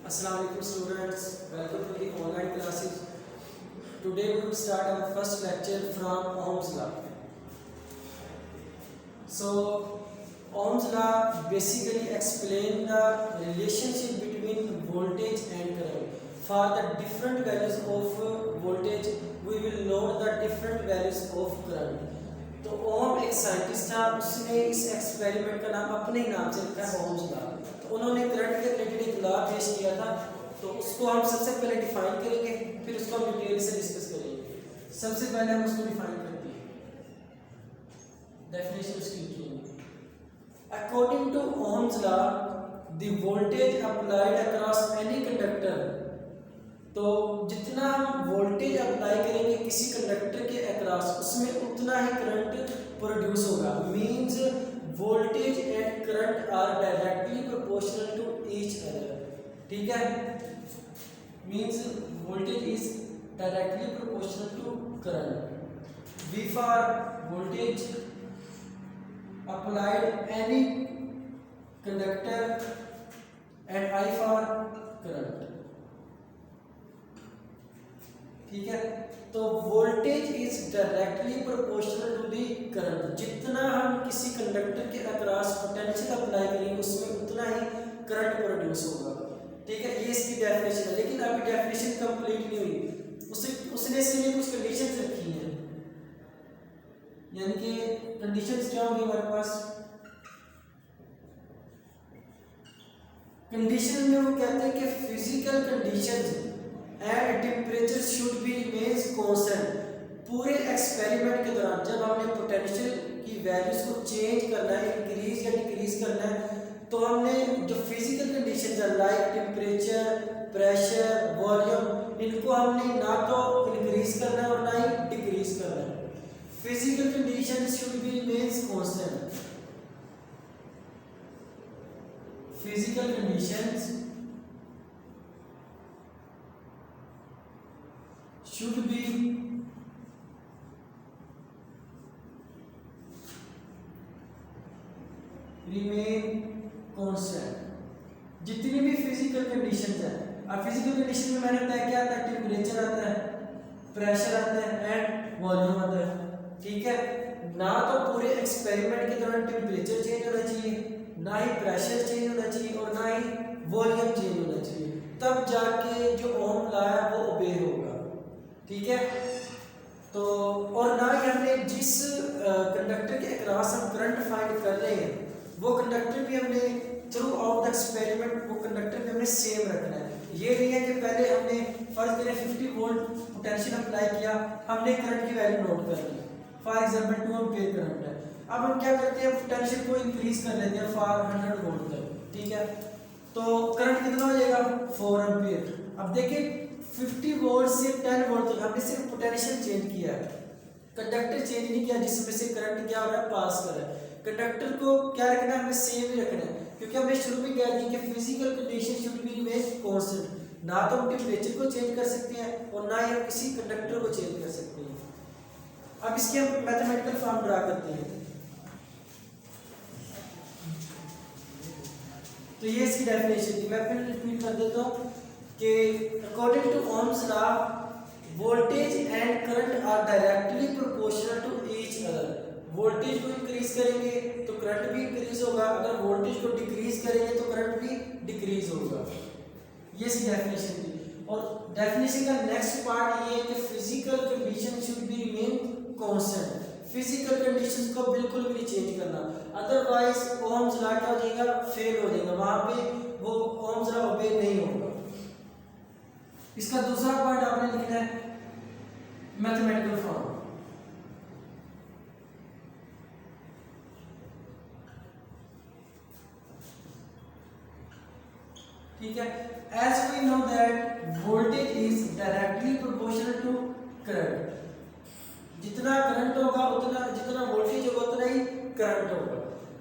Assalamualaikum students, welcome to the online classes. Today we will start our first lecture from Ohm's law. So Ohm's law basically explain the relationship between voltage and current. For the different values of voltage, we will note the different values of current. तो ओम एक scientist था, उसने इस experiment का नाम अपने ही नाम से रखा है ओम्स लॉ। तो उन्होंने करंट के रिलेटेड एक लॉ पेश किया था, तो उसको हम सबसे पहले डिफाइन करेंगे, फिर उसको हम डिटेल से डिस्कस करेंगे। सबसे पहले हम उसको डिफाइन करते हैं, डेफिनेशन उसकी लिखेंगे। According to Ohm's law the voltage applied across any conductor, तो जितना हम वोल्टेज अप्लाई करेंगे किसी कंडक्टर के अक्रॉस, उसमें उतना ही करंट प्रोड्यूस होगा। Means voltage and current are directly proportional to each other. ठीक है, means voltage is directly proportional to current. V for voltage applied any conductor and I for current. ठीक है, तो voltage is directly proportional to the current. जितना हम किसी conductor के across potential apply करेंगे उसमें उतना ही करंट प्रोड्यूस होगा। ठीक है, ये इसकी डेफिनेशन है, लेकिन अभी डेफिनेशन कंप्लीट नहीं हुई। उसने इसके लिए कुछ कंडीशंस रखी हैं, यानी कि कंडीशंस क्या होंगी हमारे पास। कंडीशन में वो कहते हैं कि physical conditions and temperature should be remains constant. पूरे एक्सपेरिमेंट के दौरान जब हमने पोटेंशियल की वैल्यूज को चेंज करना है, इंक्रीज या डिक्रीज करना है, तो हमने जो फिजिकल कंडीशंस है लाइक टेम्परेचर, प्रेशर, वॉल्यूम, इनको हमने ना तो इंक्रीज करना है और ना ही डिक्रीज करना है। Physical conditions should be remains constant. Physical conditions should be remain constant। जितनी भी फिजिकल कंडीशंस है, अब फिजिकल कंडीशन में मैंने बताया क्या आता है, टेम्परेचर आता है, प्रेशर आता है एंड वॉल्यूम आता है। ठीक है, ना तो पूरे एक्सपेरिमेंट के दौरान टेम्परेचर चेंज होना चाहिए, ना ही प्रेशर चेंज होना चाहिए और ना ही वॉल्यूम चेंज होना चाहिए, तब जाके जो ओम लॉ है वो ओबे होगा। ठीक है, तो और ना ही हमने जिस कंडक्टर के अक्रॉस हम करंट फाइंड कर रहे हैं वो कंडक्टर भी हमने थ्रू आउट द एक्सपेरिमेंट वो कंडक्टर भी हमने सेम रखना है। ये नहीं है कि पहले हमने फर्ज करें 50 वोल्ट पोटेंशियल अप्लाई किया, हमने करंट की वैल्यू नोट कर ली, फॉर एग्जांपल 2 एम्पीयर करंट है। अब हम क्या करते हैं, पोटेंशियल को इंक्रीज कर लेते हैं फॉर 100 वोल्ट तक। ठीक है, तो करंट कितना हो जाएगा, 4 एम्पीयर। अब देखिए 50 वोल्ट से 10 वोल्ट तक हमने सिर्फ पोटेंशियल चेंज किया है, कंडक्टर चेंज नहीं किया, जिसमें से करंट क्या हो रहा है, पास कर रहा है। कंडक्टर को क्या रखना है, हमें सेम ही रखना है, क्योंकि हमने शुरू में कह दिया कि physical condition should be remain constant. ना तो हम टेम्परेचर को चेंज कर सकते हैं और ना ही हम किसी कंडक्टर को चेंज कर सकते हैं। अब इसके हम मैथमेटिकल फॉर्म ड्रा करते हैं। तो ये इसकी डेफिनेशन थी, मैं फिर रिपीट कर देता हूँ कि according to Ohm's law voltage and current are directly proportional to each other. Voltage को इंक्रीज करेंगे तो करंट भी इंक्रीज होगा, अगर वोल्टेज को डिक्रीज करेंगे तो करंट भी डिक्रीज होगा। ये इसकी डेफिनेशन थी। और डेफिनेशन का नेक्स्ट पार्ट ये है कि physical condition should be remain constant. Physical conditions को बिल्कुल भी नहीं चेंज करना, अदरवाइज ओम्स लॉ क्या हो जाएगा, फेल हो जाएगा, वहां पे वो ओम्स लॉ ओबे नहीं होगा। इसका दूसरा पॉइंट आपने लिखना है मैथमेटिकल फॉर्म। ठीक है, as we know that voltage is directly proportional to current. जितना करंट होगा उतना, जितना वोल्टेज होगा उतना ही करंट होगा।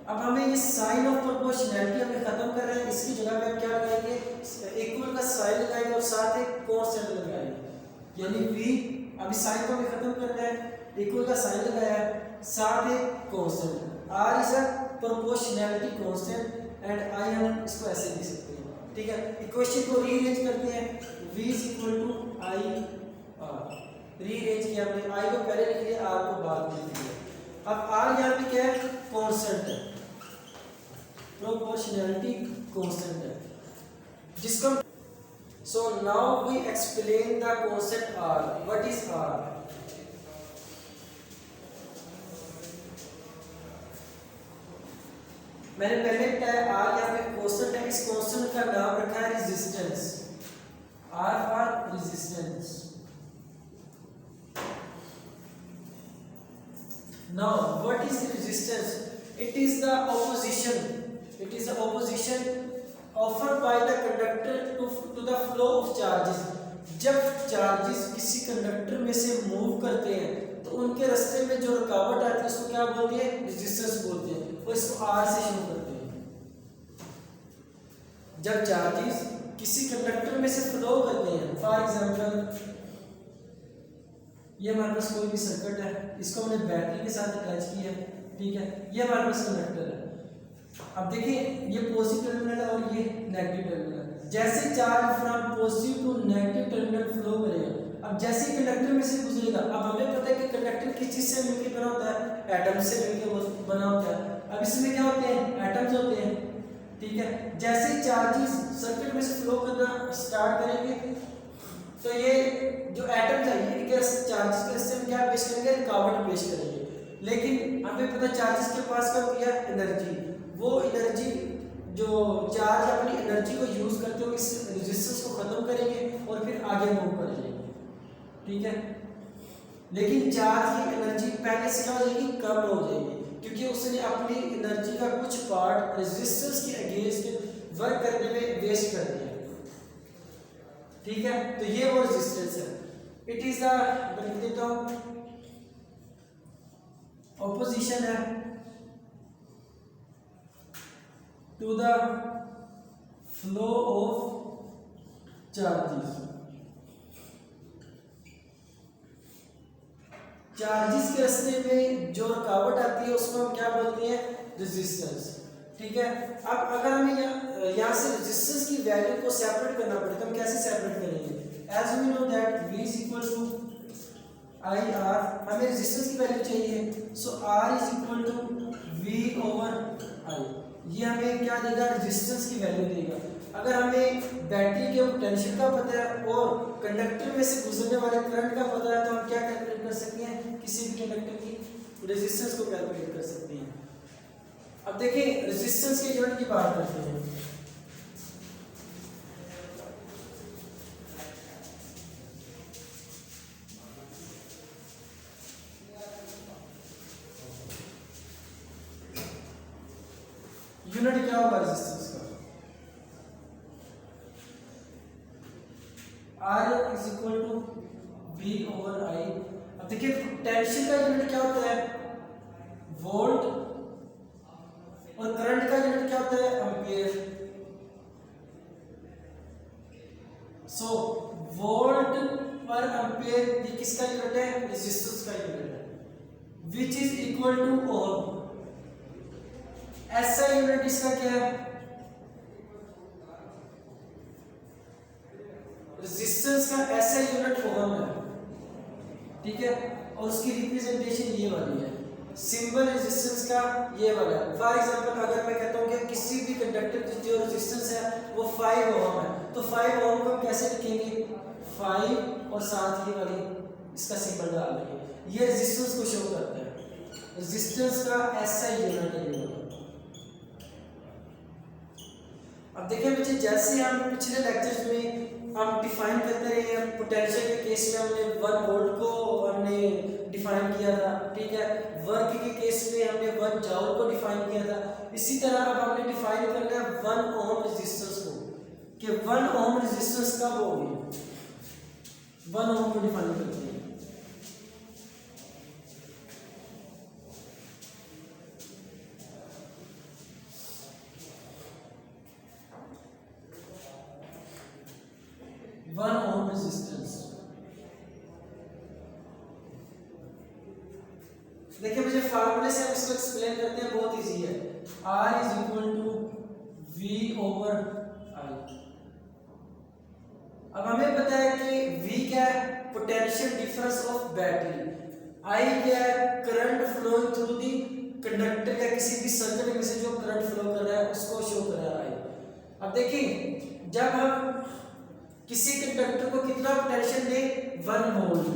अब हमें ये साइन ऑफ प्रोपोर्शनैलिटी हमें खत्म कर रहे हैं, इसकी जगह पे हम क्या लगाएंगे, इक्वल का साइन लगाएंगे और साथ एक कांस्टेंट लगाएंगे, यानी v। अभी साइन को हमें खत्म करना है, इक्वल का साइन लगाया है, साथ एक constant. r is a proportionality constant and i हम इसको ऐसे लिख सकते हैं। ठीक है, इक्वेशन को रीअरेंज करते हैं, v is equal to I R, rearrange किया हमने, आई को पहले लिख लिया, आर को बाद में लिख लिया। अब आर यहाँ पे क्या है, कांस्टेंट है, प्रोपोर्शनैलिटी कांस्टेंट है, जिसको so now we explain the concept R. What is R? मैंने पहले बताया आर यहाँ पे कांस्टेंट है, इस कांस्टेंट का नाम रखा है resistance, R for resistance. Now what is resistance? It is the opposition, it is the opposition offered by the conductor to the flow of charges। जब चार्जेस किसी कंडक्टर में से मूव करते हैं तो उनके रास्ते में जो रुकावट आती है उसको क्या बोलते हैं, रेजिस्टेंस बोलते हैं, और इसको आर से शुरू करते हैं। जब चार्जेस किसी कंडक्टर में से फ्लो करते हैं, फॉर एग्जांपल ये हमारे पास कोई भी सर्किट है, इसको हमने बैटरी के साथ अटैच किया है, ठीक है, ये हमारे पास कंडक्टर है। अब देखिए ये पॉजिटिव टर्मिनल है और ये नेगेटिव टर्मिनल है। जैसे charge from positive to negative terminal flow करेगा, अब जैसे कंडक्टर में से गुजरेगा, अब हमें पता है कि कंडक्टर किस चीज से मिलकर बना होता है, एटम से मिलकर बना होता है। अब इसमें क्या होते हैं, एटम्स होते हैं, ठीक है। जैसे चार्जेस सर्किट में से फ्लो करना स्टार्ट करेंगे तो ये जो एटम्स है ये चार्जेस के रिश्ते में क्या पेश करेंगे, रुकावट पेश करेंगे। लेकिन हमें पता चार्जेस के पास क्या होती है, एनर्जी। वो एनर्जी जो चार्ज अपनी एनर्जी को यूज करते हुए इस रेजिस्टेंस को खत्म करेंगे और फिर आगे मूव करेंगे, ठीक है। लेकिन चार्ज की एनर्जी पहले से क्या हो जाएगी, कम हो जाएगी, क्योंकि उसने अपनी एनर्जी का कुछ पार्ट रेजिस्टेंस के अगेंस्ट वर्क करने में वेस्ट कर दिया, ठीक है। तो ये वो रेजिस्टेंस है, इट इज द, मैं लिख देता हूं, ऑपोजिशन है to the flow of charges. Charges के रास्ते में जो रुकावट आती है उसको हम क्या बोलते हैं, रेजिस्टेंस, ठीक है। अब अगर हमें यहाँ से रेजिस्टेंस की वैल्यू को सेपरेट करना पड़े तो हम कैसे सेपरेट करेंगे, as we know that V is equal to I R, हमें रेजिस्टेंस की वैल्यू चाहिए, so R is equal to V over I। ये हमें क्या देगा, रेजिस्टेंस की वैल्यू देगा। अगर हमें बैटरी के पोटेंशियल का पता है और कंडक्टर में से गुजरने वाले करंट का पता है तो हम क्या कैलकुलेट कर सकते हैं, किसी भी कंडक्टर की रेजिस्टेंस को कैलकुलेट कर सकते हैं। अब देखिए रेजिस्टेंस के यूनिट की बात करते हैं। यूनिट क्या होगा रेजिस्टेंस का, R is equal to V over I। अब देखिए पोटेंशियल का यूनिट क्या होता है, वोल्ट, और करंट का यूनिट क्या होता है, एम्पियर। सो वोल्ट पर एम्पियर ये किसका यूनिट है, रेजिस्टेंस का यूनिट है, which is equal two ohm. ऐसा यूनिट इसका क्या है, रेजिस्टेंस का ऐसा यूनिट ओम है, ठीक है। और उसकी रिप्रेजेंटेशन ये वाली है, सिंबल रेजिस्टेंस का ये वाला है। फॉर एग्जांपल अगर मैं कहता हूँ कि किसी भी कंडक्टर की जो रेजिस्टेंस है वो 5 ओम है, तो 5 ओम को हम कैसे लिखेंगे, 5 और साथ ही वाली इसका सिंबल डाल देंगे, ये रेजिस्टेंस को शो करता है। रेजिस्टेंस का ऐसा यूनिट है। अब देखिए बच्चे, जैसे हम पिछले लेक्चर्स में हम डिफाइन करते रहे हैं, पोटेंशियल के केस में हमने 1 वोल्ट को हमने डिफाइन किया था, ठीक है। वर्क के केस में हमने 1 जूल को डिफाइन किया था। इसी तरह अब हमने डिफाइन करना है 1 ओम रेजिस्टेंस को, कि 1 ओम रेजिस्टेंस कब होगी, 1 ओम को डिफाइन करते हैं। वन ओम रेजिस्टेंस, देखिए मुझे फार्मूले से हम इसको एक्सप्लेन करते हैं, बहुत इजी है। R is equal to V over I। अब हमें पता है कि V क्या है, potential difference of battery, I क्या है, current flowing through the conductor या किसी भी सर्किट में से जो करंट फ्लो कर रहा है उसको शो कर रहा है I। अब देखिए जब हम किसी कंडक्टर को कितना पोटेंशियल दे, 1 वोल्ट,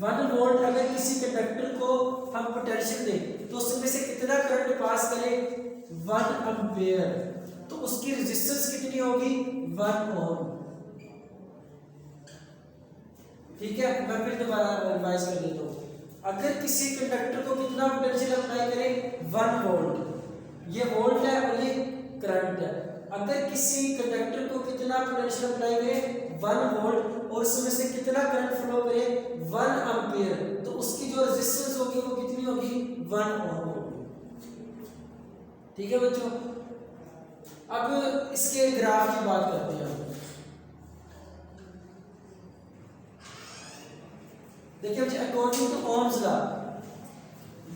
1 वोल्ट अगर किसी कंडक्टर को हम पोटेंशियल दें तो उसमें से कितना करंट पास करे, 1 एम्पीयर, तो उसकी रेजिस्टेंस कितनी होगी, 1 ओम। ठीक है, मैं फिर दोबारा रिवाइज कर देता हूँ। अगर किसी कंडक्टर को कितना पोटेंशियल अप्लाई करें, 1 वोल्ट, ये वोल्ट है और ये करंट है। अगर किसी कंडक्टर को कितना पोटेंशियल अप्लाई करें, 1 वोल्ट, और उसमें से कितना करंट फ्लो करे, 1 एम्पीयर, तो उसकी जो रेजिस्टेंस होगी वो कितनी होगी, 1 ओम होगी। ठीक है बच्चों, अब इसके ग्राफ की बात करते हैं। देखिए अकॉर्डिंग टू ओम्स लॉ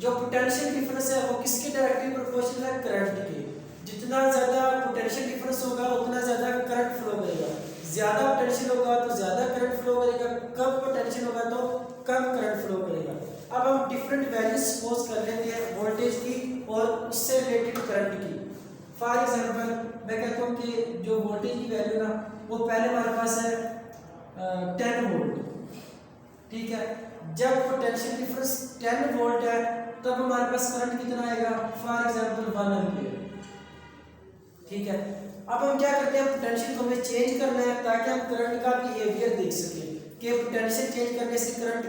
जो पोटेंशियल डिफरेंस है वो किसके डायरेक्टली प्रोपोर्शनल है, करंट के। जितना ज्यादा पोटेंशियल डिफरेंस होगा उतना ज्यादा करंट फ्लो करेगा, ज्यादा पोटेंशियल होगा तो ज्यादा करंट फ्लो करेगा, कम पोटेंशियल होगा तो कम करंट फ्लो करेगा। अब हम डिफरेंट वैल्यूज सपोज कर लेते हैं वोल्टेज की और उससे रिलेटेड करंट की। फॉर एग्जांपल मैं कहता हूँ कि जो वोल्टेज की वैल्यू ना वो पहले हमारे पास है 10 वोल्ट। ठीक है, जब पोटेंशियल डिफरेंस 10 वोल्ट है तब हमारे पास करंट कितना आएगा, फॉर एग्जांपल 1 एम्पीयर। ठीक है, अब हम क्या करते हैं, पोटेंशियल को हमें चेंज करना है ताकि हम करंट का बिहेवियर देख सकें कि पोटेंशियल चेंज करने से करंट,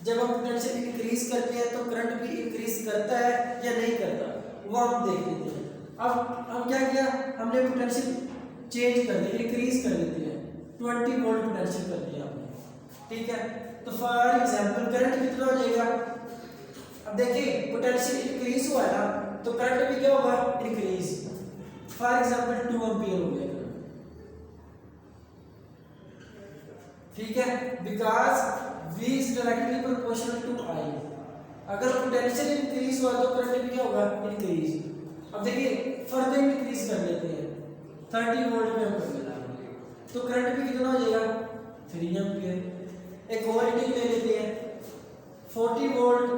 जब हम पोटेंशियल इंक्रीज करते हैं तो करंट भी इंक्रीज करता है या नहीं करता, वो हम देख लेते हैं। अब हम क्या किया, हमने पोटेंशियल चेंज कर दिया, इंक्रीज कर देते हैं, 20 वोल्ट पोटेंशियल कर दिया हमने। ठीक है, तो फॉर एग्जांपल करंट कितना हो जाएगा, अब देखिए पोटेंशियल इंक्रीज हुआ ना तो करंट भी क्या होगा, इंक्रीज। फॉर एग्जांपल 2 एम्पीयर हो गया। ठीक है, because V is directly proportional to I। अगर पोटेंशियल इंक्रीज हुआ तो करंट भी क्या होगा, इंक्रीज। अब देखिए फर्दर इंक्रीज कर लेते हैं, 30 वोल्ट में हम कर लेते हैं तो करंट भी कितना हो जाएगा, 3 एम्पीयर। एक और रीडिंग ले लेते हैं 40 वोल्ट,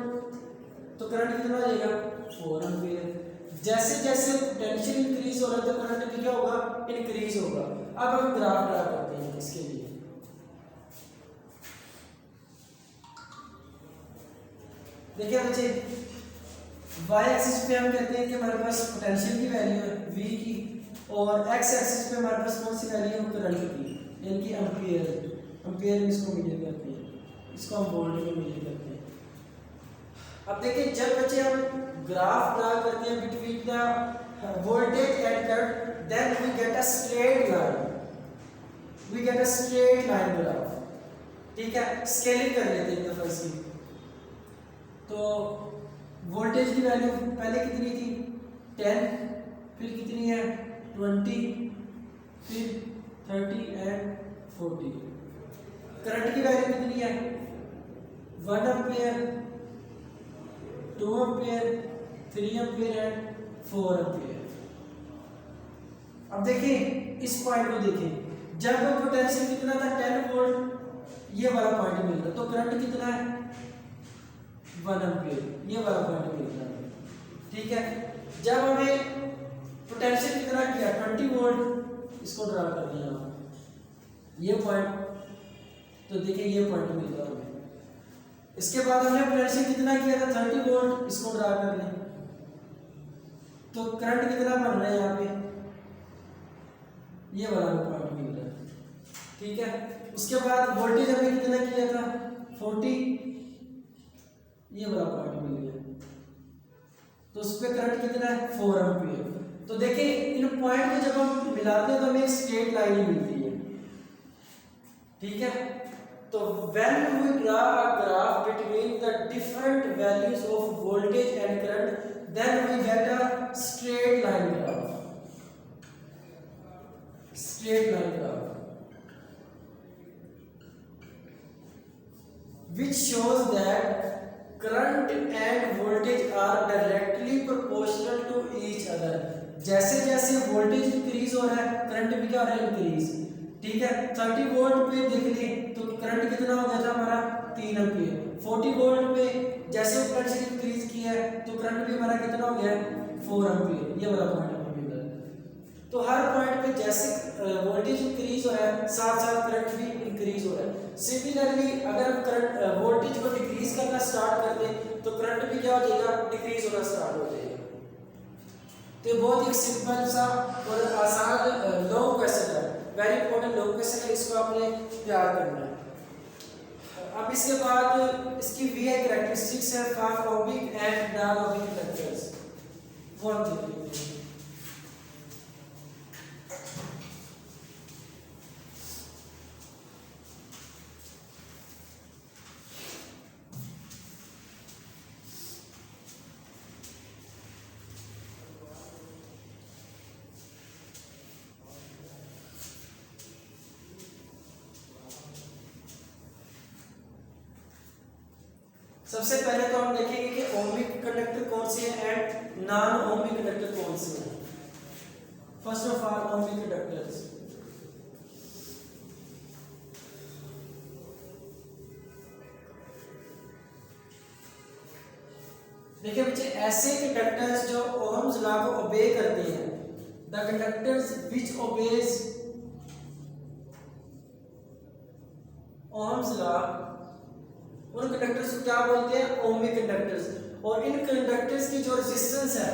तो करंट कितना हो जाएगा, 4 एम्पीयर। जैसे जैसे पोटेंशियल इंक्रीज हो रहा है तो करंट भी क्या होगा, इंक्रीज होगा। अब हम ग्राफ ड्रा करते हैं इसके लिए। देखिए बच्चे y एक्सिस पे हम कहते हैं कि हमारे पास पोटेंशियल की वैल्यू है V की, और x एक्सिस पे हमारे पास कौन सी वैल्यू है, करंट की, यानी कि एम्पीयर। एम्पीयर में इसको मेजर करते हैं, इसको हम वोल्ट में मेजर करते हैं। अब देखिए जब बच्चे हम ग्राफ ड्रा करते हैं between the voltage and current, then we get a straight line, we get a straight line graph. ठीक है, स्केलिंग कर लेते हैं दफा इसकी। तो वोल्टेज की वैल्यू पहले कितनी थी, 10, फिर कितनी है, 20, फिर 30 एंड 40। करंट की वैल्यू कितनी है, 1 ampere, 2 ampere, 3 ampere and 4 ampere. अब देखिए इस पॉइंट को देखिए, जब पोटेंशियल कितना था, 10 वोल्ट, ये वाला पॉइंट मिल रहा, तो करंट कितना है, 1 एम्पीयर, ये वाला पॉइंट मिल रहा है। ठीक है, जब हमें पोटेंशियल कितना किया, 20 वोल्ट, इसको ड्रा कर दिया ये पॉइंट, तो देखिए ये पॉइंट मिल रहा है। इसके बाद हमने पोटेंशियल कितना किया था, 30 वोल्ट, इसको ड्रा कर लें, तो करंट कितना बन रहा है यहाँ पे, ये वाला पॉइंट मिल रहा है। ठीक है, उसके बाद वोल्टेज हमने कितना किया था, 40, ये वाला पॉइंट मिल गया, तो उस पे करंट कितना है, 4 एम्पीयर। तो देखिए इन पॉइंट को जब हम मिलाते हैं तो हमें एक स्ट्रेट लाइन ही मिलती है। ठीक है, तो when we draw a graph between the different values of voltage and current, then we get a straight line graph, straight line graph, which shows that current and voltage are directly proportional to each other। जैसे जैसे voltage increase हो रहा है current भी क्या हो रहा है, इंक्रीज। ठीक है, 30 वोल्ट पे देख लिए तो करंट कितना हो गया था हमारा 3 एम्पीयर। 40 वोल्ट पे जैसे पोटेंशियल इंक्रीज किया है तो करंट भी हमारा कितना हो गया 4 एम्पीयर। ये वाला पॉइंट हमें मिल रहा है। तो हर पॉइंट पे जैसे वोल्टेज इंक्रीज हो रहा है साथ साथ करंट भी इंक्रीज हो रहा है। सिमिलरली अगर हम करंट वोल्टेज को डिक्रीज करना स्टार्ट कर दें तो करंट भी क्या हो जाएगा डिक्रीज होना स्टार्ट हो जाएगा। तो बहुत ही सिंपल सा और आसान लॉन्ग क्वेश्चन है, वेरी इंपॉर्टेंट लॉन्ग क्वेश्चन है, इसको आपने तैयार करना है। अब इसके बाद इसकी वीआई कैरेक्टरिस्टिक्स है for ohmic and non ohmic conductors. One देखिए सबसे पहले तो हम देखेंगे कि ओमिक कंडक्टर कौन से हैं एंड नॉन ओमिक कंडक्टर कौन से हैं। First of all ohmic conductors. देखिए बच्चे ऐसे कंडक्टर्स जो ओहम्स लॉ को ओबे करते हैं, the conductors which obeys Ohm's law, उन कंडक्टर्स को क्या बोलते हैं ओमिक कंडक्टर्स। और इन कंडक्टर्स की जो रेजिस्टेंस है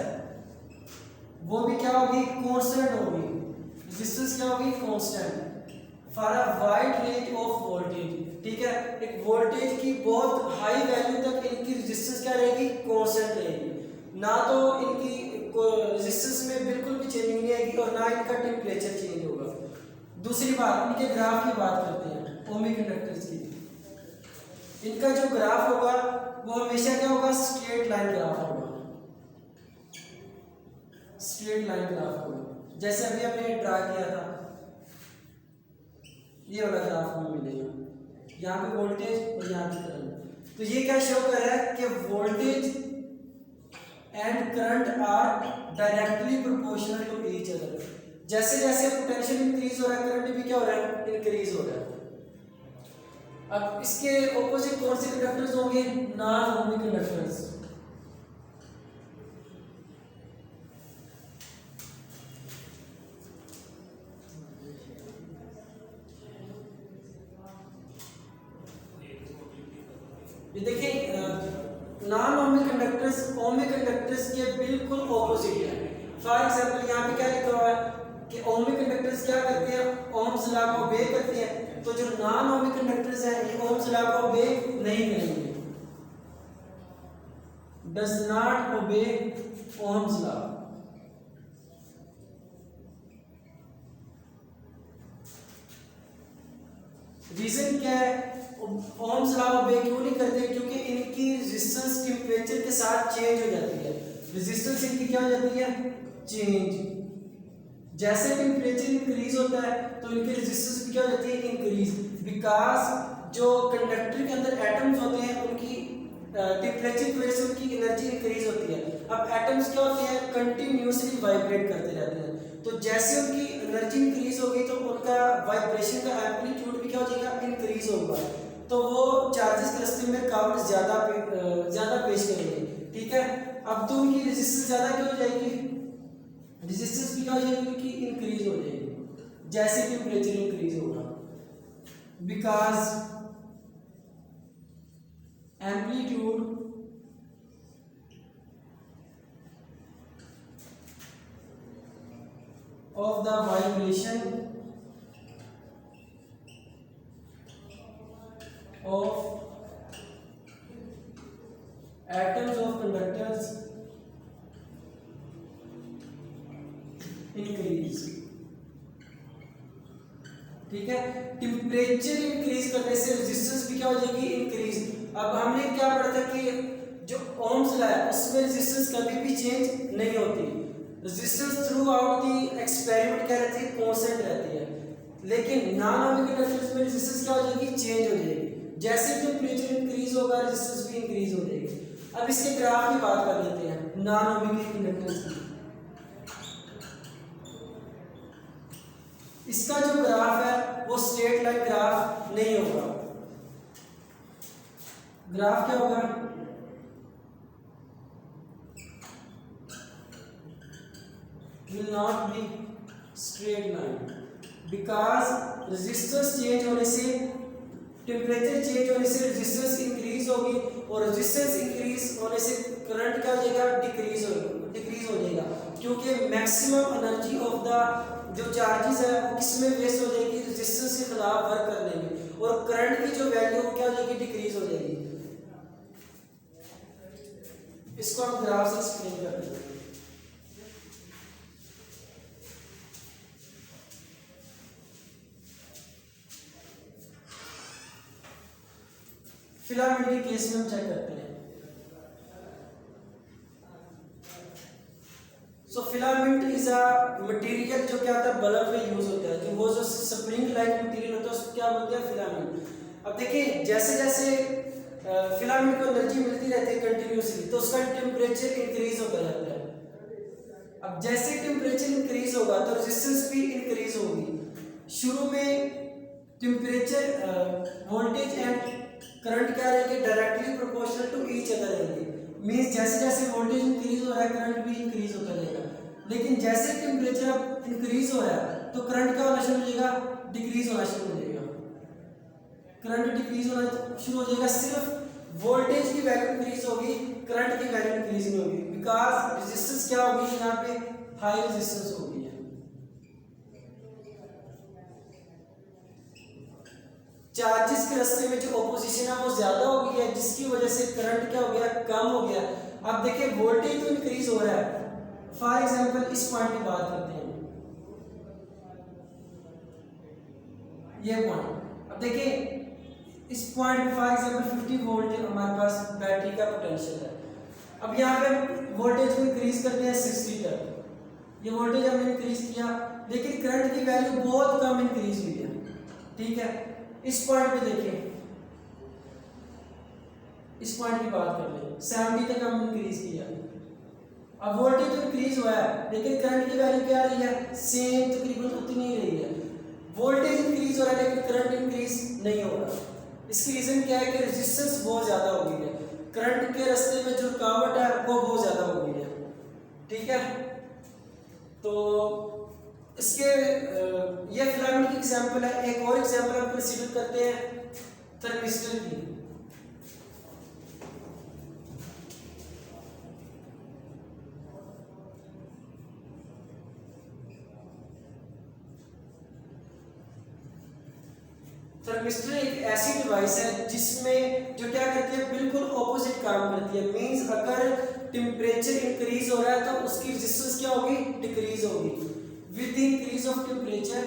वो भी क्या होगी कांस्टेंट होगी। रेजिस्टेंस क्या होगी constant for a wide range of voltage. ठीक है, एक वोल्टेज की बहुत हाई वैल्यू तक इनकी रेजिस्टेंस क्या रहेगी कांस्टेंट रहेगी। ना तो इनकी रेजिस्टेंस में बिल्कुल भी चेंजिंग नहीं आएगी और ना इनका टेम्परेचर चेंज होगा। दूसरी बात इनके ग्राफ की बात करते हैं ओमिक कंडक्टर्स की। इनका जो ग्राफ होगा वो हमेशा क्या होगा स्ट्रेट लाइन ग्राफ होगा, स्ट्रेट लाइन ग्राफ होगा। जैसे अभी हमने ड्रा किया था ये वाला ग्राफ हमें मिलेगा, यहाँ पे वोल्टेज और यहाँ पे करंट। तो ये क्या शो कर रहा है कि voltage and current are directly proportional to each other. जैसे जैसे पोटेंशियल इंक्रीज हो रहा है करंट भी क्या हो रहा है इंक्रीज हो रहा है। अब इसके ऑपोजिट कौन से कंडक्टर्स होंगे नॉन ओमिक कंडक्टर्स। ये देखिए non ohmic conductors ohmic conductors के बिल्कुल ऑपोजिट है। फॉर एग्जांपल यहाँ पे क्या लिखा हुआ है कि ओमिक कंडक्टर्स क्या करते हैं ओम्स लॉ को ओबे करते हैं, तो जो नॉन ओमिक कंडक्टर्स हैं ये ओम्स लॉ को ओबे नहीं करेंगे, does not obey Ohm's law. Reason क्या है ओम्स लॉ ओबे क्यों नहीं करते, क्योंकि इनकी रेजिस्टेंस टेंपरेचर के साथ चेंज हो जाती है। रेजिस्टेंस इनकी क्या हो जाती है चेंज। जैसे टेम्परेचर इंक्रीज होता है तो इनकी रेजिस्टेंस भी क्या हो जाती है इंक्रीज, बिकॉज जो कंडक्टर के अंदर एटम्स होते हैं उनकी टेम्परेचर की वजह से उनकी एनर्जी इंक्रीज होती है। अब एटम्स क्या होते हैं कंटिन्यूसली वाइब्रेट करते रहते हैं, तो जैसे उनकी एनर्जी इंक्रीज होगी तो उनका वाइब्रेशन का एम्पलीट्यूड भी क्या हो जाएगा इंक्रीज होगा, तो वो चार्जेस के रास्ते में काउंट ज्यादा पेश करेंगे। ठीक है, अब तो उनकी रेजिस्टेंस ज्यादा क्या हो जाएगी, रेजिस्टेंस भी क्या हो जाएगी उनकी इंक्रीज हो जाएगी जैसे टेम्परेचर इंक्रीज होगा, because amplitude of the vibration of atoms of conductors increase। ठीक है, टेम्परेचर इंक्रीज करने से रेजिस्टेंस भी क्या हो जाएगी इंक्रीज। अब हमने क्या पढ़ा था कि जो ओम्स लॉ है उसमें रेजिस्टेंस कभी भी चेंज नहीं होती, resistance through out the experiment क्या रहती है कांस्टेंट रहती है। लेकिन नॉन ओमिक कंडक्टर्स में रेजिस्टेंस क्या हो जाएगी चेंज हो जाएगी, जैसे टेम्परेचर इंक्रीज होगा रेजिस्टेंस भी इंक्रीज हो जाएगी। अब इसके ग्राफ की बात कर लेते हैं नॉन ओमिक कंडक्टर्स की। इसका जो ग्राफ है ग्राफ क्या होगा, will not be straight line because resistance change होने से, टेम्परेचर चेंज होने से रेजिस्टेंस इंक्रीज होगी और रेजिस्टेंस इंक्रीज होने से करंट क्या हो जाएगा, डिक्रीज हो जाएगा, क्योंकि मैक्सिमम एनर्जी ऑफ द जो चार्जेस है वो किस में वेस्ट हो जाएगी, रेजिस्टेंस के खिलाफ वर्क करने में, और करंट की जो वैल्यू क्या हो जाएगी, डिक्रीज हो जाएगी। इसको हम ग्राफ से एक्सप्लेन करते हैं। फिलामेंट के केस में हम चेक करते हैं। सो फिलामेंट इज अ मटेरियल जो क्या होता है, बल्ब में यूज होता है, जो वो जो स्प्रिंग लाइक मटेरियल होता है उसको क्या बोलते हैं, फिलामेंट। अब देखिए जैसे जैसे फिलामेंट को एनर्जी मिलती रहती है कंटिन्यूसली, तो उसका टेम्परेचर इंक्रीज होता जाता है। अब जैसे टेम्परेचर इंक्रीज होगा तो रेजिस्टेंस भी इंक्रीज होगी। शुरू में टेम्परेचर वोल्टेज एंड करंट क्या रहेंगे, directly proportional to each other रहेंगे, मींस जैसे जैसे वोल्टेज इंक्रीज हो रहा है करंट भी इंक्रीज होता जाएगा। लेकिन जैसे टेम्परेचर अब इंक्रीज हो रहा है तो करंट क्या होना शुरू हो जाएगा, डिक्रीज होना शुरू हो जाएगा। करंट डिक्रीज होना शुरू हो जाएगा, सिर्फ वोल्टेज की वैल्यू इंक्रीज होगी, करंट की वैल्यू इंक्रीज नहीं होगी, बिकॉज रेजिस्टेंस क्या होगी, यहाँ पे हाई रेजिस्टेंस होगी। चार्जेस के रास्ते में जो ऑपोजिशन है वो ज्यादा हो गई है, जिसकी वजह से करंट क्या हो गया, कम हो गया। अब देखिए वोल्टेज तो इंक्रीज हो रहा है। फॉर एग्जांपल इस पॉइंट की बात करते हैं, ये पॉइंट। अब देखिए इस पॉइंट फॉर एग्जांपल 50 वोल्ट हमारे पास बैटरी का पोटेंशियल है। अब यहाँ पे वोल्टेज को इंक्रीज करते हैं 60 तक, ये वोल्टेज हमने इंक्रीज किया, लेकिन करंट की वैल्यू बहुत कम इंक्रीज हुई है। ठीक है, इस पॉइंट पे देखिए, इस पॉइंट की बात कर ले, 70 तक हम इंक्रीज किया। अब वोल्टेज तो इंक्रीज हुआ है, लेकिन करंट की वैल्यू क्या आ रही है, सेम तकरीबन उतनी ही रही है। वोल्टेज इंक्रीज हो रहा है लेकिन करंट इंक्रीज नहीं हो रहा। इसकी रीजन क्या है कि रेजिस्टेंस बहुत ज्यादा हो गई है, करंट के रास्ते में जो रुकावट है वो बहुत ज्यादा हो गई है। ठीक है, तो इसके ये फिलामेंट की एग्जांपल है। एक और एग्जांपल हम कंसीडर करते हैं थर्मिस्टर की। थर्मिस्टर एक ऐसी डिवाइस है जिसमें जो क्या करती है, बिल्कुल ऑपोजिट काम करती है। मींस अगर टेम्परेचर इंक्रीज हो रहा है तो उसकी रेजिस्टेंस क्या होगी, डिक्रीज होगी। With the increase of temperature,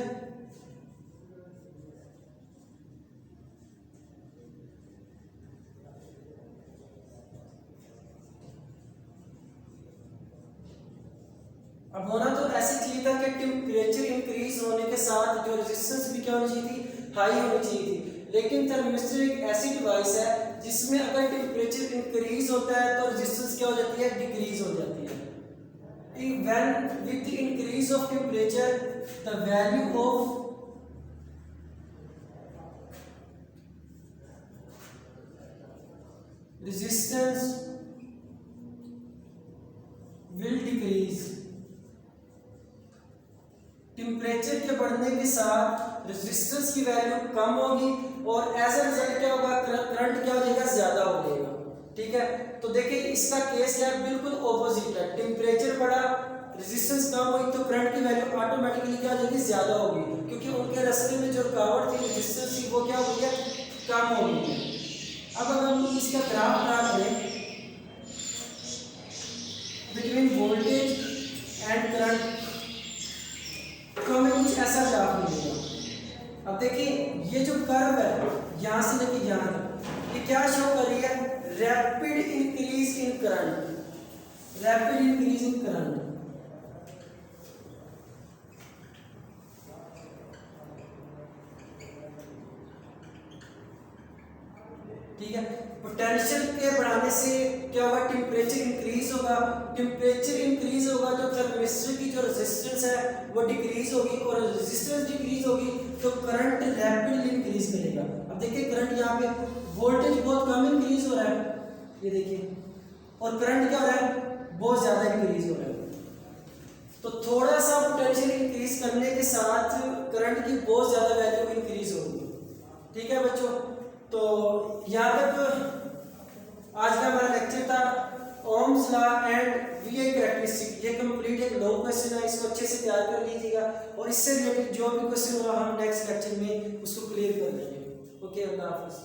अब होना तो ऐसे चाहिए था कि टेम्परेचर इंक्रीज होने के साथ जो रेजिस्टेंस भी क्या होनी चाहिए थी, हाई होनी चाहिए थी। लेकिन थर्मिस्टर एक ऐसी डिवाइस है जिसमें अगर टेम्परेचर इंक्रीज होता है तो रेजिस्टेंस क्या हो जाती है, डिक्रीज हो जाती है। When with the increase of temperature, the value of resistance will decrease। Temperature के बढ़ने के साथ रेजिस्टेंस की वैल्यू कम होगी और एज अ रिजल्ट क्या होगा, करंट क्या हो जाएगा, ज्यादा हो जाएगा। ठीक है, तो देखिए इसका केस क्या है, बिल्कुल ऑपोजिट है। टेम्परेचर बढ़ा, रेजिस्टेंस कम हुई तो करंट की वैल्यू ऑटोमेटिकली क्या हो जाएगी, ज्यादा होगी, क्योंकि उनके रास्ते में जो रुकावट थी, रेजिस्टेंस थी, वो क्या हो गई है, कम हो गई है। अब अगर हम इसका ग्राफ ड्रा करें बिटवीन वोल्टेज एंड करंट तो हमें कुछ ऐसा ग्राफ मिलेगा। अब देखिए ये जो कर्व है यहाँ से लेके यहाँ तक, ये क्या शो कर रही है, rapid increase in current, rapid increase in current. ठीक है, पोटेंशियल के बढ़ाने से क्या होगा, टेम्परेचर इंक्रीज होगा, टेम्परेचर इंक्रीज होगा तो थर्मिस्टर की जो रेजिस्टेंस है वो डिक्रीज होगी, और रेजिस्टेंस डिक्रीज होगी तो करंट रैपिडली इंक्रीज करेगा। अब देखिए करंट यहाँ पे वोल्टेज बहुत कम इंक्रीज हो रहा ये देखिए, और करंट क्या हो रहा है, बहुत ज़्यादा इंक्रीज हो रहा है। तो थोड़ा सा पोटेंशियल इंक्रीज करने के साथ करंट की बहुत ज़्यादा वैल्यू इंक्रीज होगी। ठीक है बच्चों, तो यहाँ तक आज का हमारा लेक्चर था, Ohm's law and VI characteristic. ये कंप्लीट एक लॉन्ग क्वेश्चन है, इसको अच्छे से तैयार कर लीजिएगा और इससे रिलेटेड जो भी क्वेश्चन होगा हम नेक्स्ट लेक्चर में उसको क्लियर कर लेंगे। ओके, अल्लाह हाफिज़।